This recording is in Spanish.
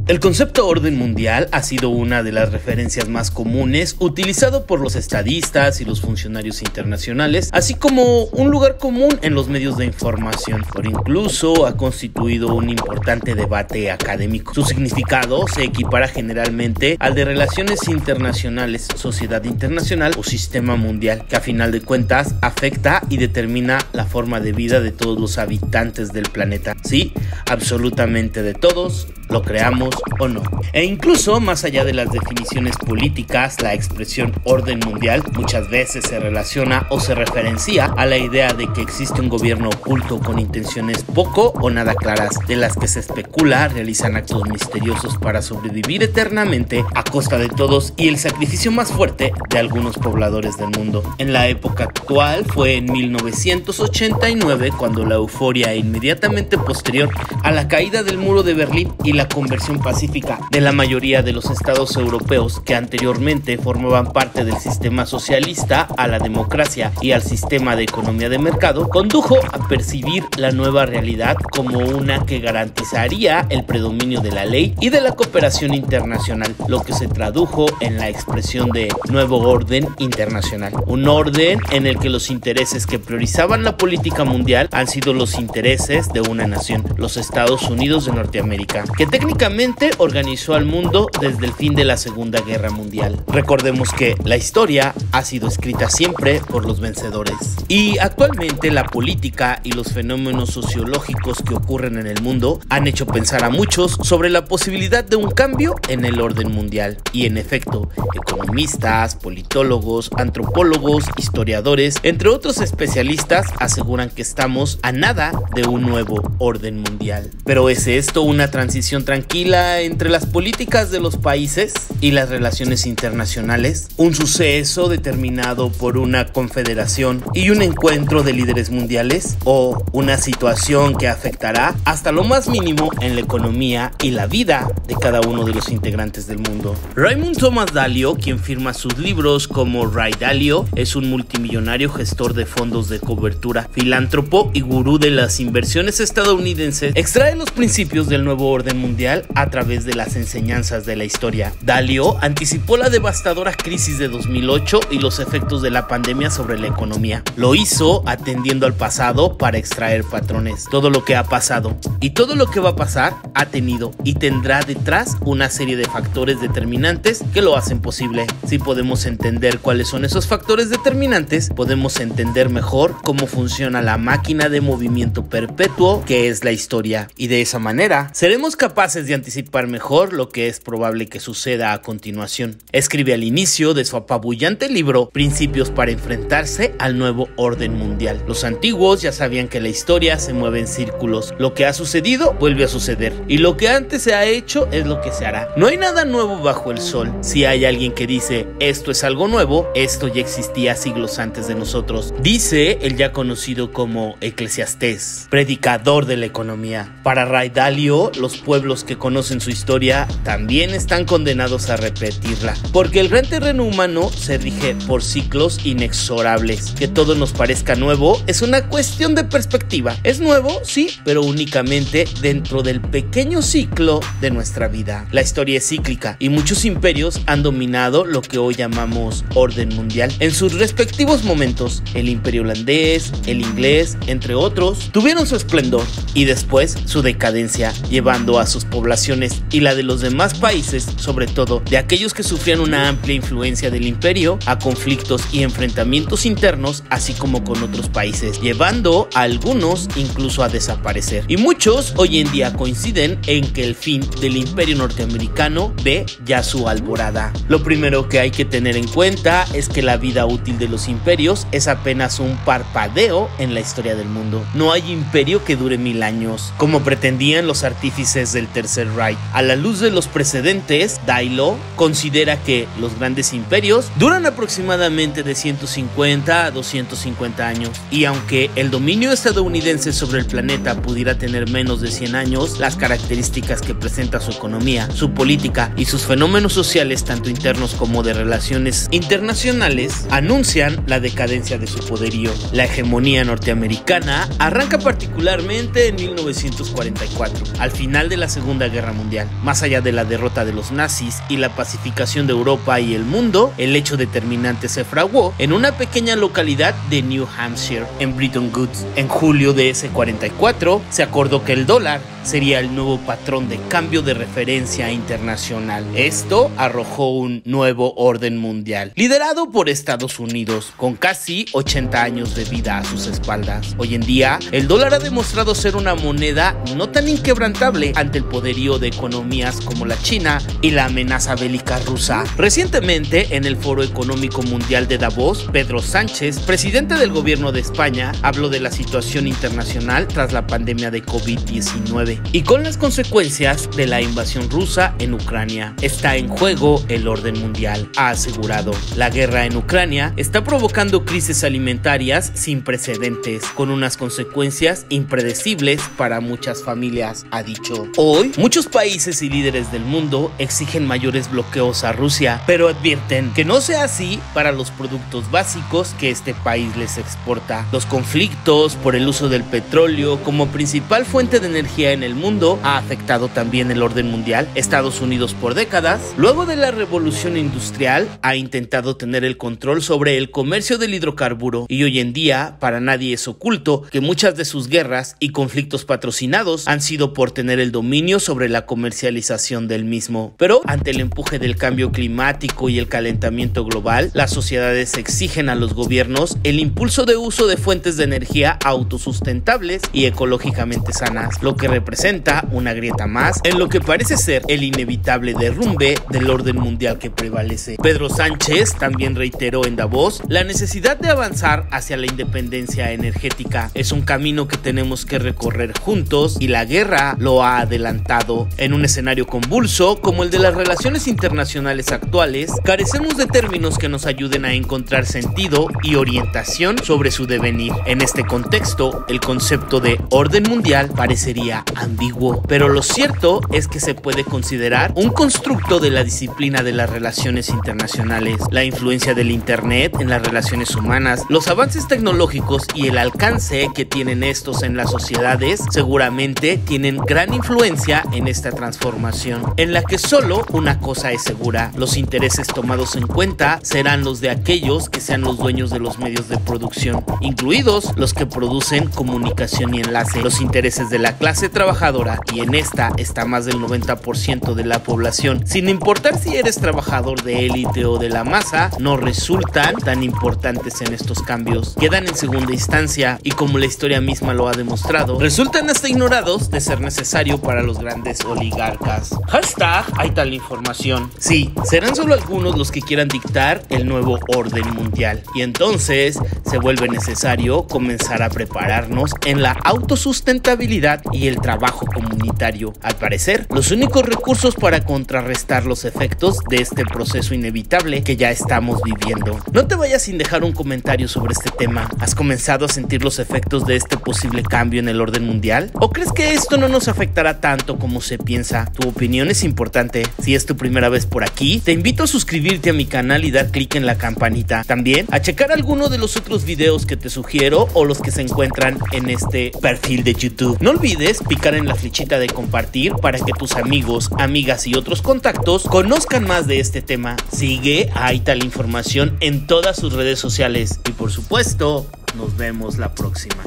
El concepto orden mundial ha sido una de las referencias más comunes utilizado por los estadistas y los funcionarios internacionales, así como un lugar común en los medios de información, pero incluso ha constituido un importante debate académico. Su significado se equipara generalmente al de relaciones internacionales, sociedad internacional o sistema mundial, que a final de cuentas afecta y determina la forma de vida de todos los habitantes del planeta. Sí, absolutamente de todos, lo creamos o no. E incluso más allá de las definiciones políticas, la expresión orden mundial muchas veces se relaciona o se referencia a la idea de que existe un gobierno oculto con intenciones poco o nada claras, de las que se especula realizan actos misteriosos para sobrevivir eternamente a costa de todos y el sacrificio más fuerte de algunos pobladores del mundo. En la época actual fue en 1989 cuando la euforia inmediatamente posterior a la caída del muro de Berlín y la conversión pacífica de la mayoría de los estados europeos que anteriormente formaban parte del sistema socialista a la democracia y al sistema de economía de mercado, condujo a percibir la nueva realidad como una que garantizaría el predominio de la ley y de la cooperación internacional, lo que se tradujo en la expresión de nuevo orden internacional, un orden en el que los intereses que priorizaban la política mundial han sido los intereses de una nación, los Estados Unidos de Norteamérica, que técnicamente organizó al mundo desde el fin de la Segunda Guerra Mundial. Recordemos que la historia ha sido escrita siempre por los vencedores. Y actualmente la política y los fenómenos sociológicos que ocurren en el mundo han hecho pensar a muchos sobre la posibilidad de un cambio en el orden mundial. Y en efecto, economistas, politólogos, antropólogos, historiadores, entre otros especialistas, aseguran que estamos a nada de un nuevo orden mundial. Pero ¿es esto una transición tranquila entre las políticas de los países y las relaciones internacionales? ¿Un suceso determinado por una confederación y un encuentro de líderes mundiales? ¿O una situación que afectará hasta lo más mínimo en la economía y la vida de cada uno de los integrantes del mundo? Raymond Thomas Dalio, quien firma sus libros como Ray Dalio, es un multimillonario gestor de fondos de cobertura, filántropo y gurú de las inversiones estadounidenses, extrae los principios del nuevo orden mundial a través de las enseñanzas de la historia. Dalio anticipó la devastadora crisis de 2008 y los efectos de la pandemia sobre la economía. Lo hizo atendiendo al pasado para extraer patrones. Todo lo que ha pasado y todo lo que va a pasar ha tenido y tendrá detrás una serie de factores determinantes que lo hacen posible. Si podemos entender cuáles son esos factores determinantes, podemos entender mejor cómo funciona la máquina de movimiento perpetuo que es la historia, y de esa manera seremos capaces de anticipar mejor lo que es probable que suceda a continuación. Escribe al inicio de su apabullante libro Principios para enfrentarse al nuevo orden mundial. Los antiguos ya sabían que la historia se mueve en círculos. Lo que ha sucedido vuelve a suceder, y lo que antes se ha hecho es lo que se hará. No hay nada nuevo bajo el sol. Si hay alguien que dice esto es algo nuevo, esto ya existía siglos antes de nosotros, dice el ya conocido como Eclesiastés, predicador de la economía. Para Ray Dalio, los pueblos que conocen su historia también están condenados a repetirla, porque el gran terreno humano se rige por ciclos inexorables. Que todo nos parezca nuevo es una cuestión de perspectiva. Es nuevo, sí, pero únicamente dentro del pequeño ciclo de nuestra vida. La historia es cíclica y muchos imperios han dominado lo que hoy llamamos orden mundial en sus respectivos momentos. El imperio holandés, el inglés, entre otros, tuvieron su esplendor y después su decadencia, llevando a sus poblaciones y la de los demás países, sobre todo de aquellos que sufrían una amplia influencia del imperio, a conflictos y enfrentamientos internos, así como con otros países, llevando a algunos incluso a desaparecer. Y muchos hoy en día coinciden en que el fin del imperio norteamericano ve ya su alborada. Lo primero que hay que tener en cuenta es que la vida útil de los imperios es apenas un parpadeo en la historia del mundo. No hay imperio que dure 1000 años, como pretendían los artífices del Tercer Reich. A la luz de los precedentes, Dalio considera que los grandes imperios duran aproximadamente de 150 a 250 años, y aunque el dominio estadounidense sobre el planeta pudiera tener menos de 100 años, las características que presenta su economía, su política y sus fenómenos sociales, tanto internos como de relaciones internacionales, anuncian la decadencia de su poderío. La hegemonía norteamericana arranca particularmente en 1944, al final de la Segunda Guerra Mundial. Más allá de la derrota de los nazis y la pacificación de Europa y el mundo, el hecho determinante se fraguó en una pequeña localidad de New Hampshire, en Bretton Woods. En julio de ese 44, se acordó que el dólar sería el nuevo patrón de cambio de referencia internacional. Esto arrojó un nuevo orden mundial, liderado por Estados Unidos, con casi 80 años de vida a sus espaldas. Hoy en día, el dólar ha demostrado ser una moneda no tan inquebrantable ante el poderío de economías como la China y la amenaza bélica rusa. Recientemente, en el Foro Económico Mundial de Davos, Pedro Sánchez, presidente del gobierno de España, habló de la situación internacional tras la pandemia de COVID-19 y con las consecuencias de la invasión rusa en Ucrania. Está en juego el orden mundial, ha asegurado. La guerra en Ucrania está provocando crisis alimentarias sin precedentes, con unas consecuencias impredecibles para muchas familias, ha dicho. Hoy, muchos países y líderes del mundo exigen mayores bloqueos a Rusia, pero advierten que no sea así para los productos básicos que este país les exporta. Los conflictos por el uso del petróleo como principal fuente de energía en el mundo ha afectado también el orden mundial. Estados Unidos por décadas, luego de la revolución industrial, ha intentado tener el control sobre el comercio del hidrocarburo y hoy en día para nadie es oculto que muchas de sus guerras y conflictos patrocinados han sido por tener el dominio sobre la comercialización del mismo. Pero ante el empuje del cambio climático y el calentamiento global, las sociedades exigen a los gobiernos el impulso de uso de fuentes de energía autosustentables y ecológicamente sanas, lo que representa una grieta más en lo que parece ser el inevitable derrumbe del orden mundial que prevalece. Pedro Sánchez también reiteró en Davos la necesidad de avanzar hacia la independencia energética. Es un camino que tenemos que recorrer juntos y la guerra lo ha adelantado. En un escenario convulso como el de las relaciones internacionales actuales, carecemos de términos que nos ayuden a encontrar sentido y orientación sobre su devenir. En este contexto, el concepto de orden mundial parecería ambiguo, pero lo cierto es que se puede considerar un constructo de la disciplina de las relaciones internacionales. La influencia del Internet en las relaciones humanas, los avances tecnológicos y el alcance que tienen estos en las sociedades seguramente tienen gran influencia en esta transformación, en la que solo una cosa es segura: los intereses tomados en cuenta serán los de aquellos que sean los dueños de los medios de producción, incluidos los que producen comunicación y enlace, los intereses de la clase trabajadora, y en esta está más del 90% de la población. Sin importar si eres trabajador de élite o de la masa, no resultan tan importantes en estos cambios, quedan en segunda instancia y, como la historia misma lo ha demostrado, resultan hasta ignorados de ser necesario para los grandes oligarcas. Hashtag hay tal información. Sí, serán solo algunos los que quieran dictar el nuevo orden mundial, y entonces se vuelve necesario comenzar a prepararnos en la autosustentabilidad y el trabajo comunitario. Al parecer, los únicos recursos para contrarrestar los efectos de este proceso inevitable que ya estamos viviendo. No te vayas sin dejar un comentario sobre este tema. ¿Has comenzado a sentir los efectos de este posible cambio en el orden mundial? ¿O crees que esto no nos afectará tanto como se piensa? Tu opinión es importante. Si es tu primera vez por aquí, te invito a suscribirte a mi canal y dar clic en la campanita. También a checar alguno de los otros videos que te sugiero o los que se encuentran en este perfil de YouTube. No olvides picar en la flechita de compartir para que tus amigos, amigas y otros contactos conozcan más de este tema. Sigue a Hay Tal Información en todas sus redes sociales y, por supuesto, nos vemos la próxima.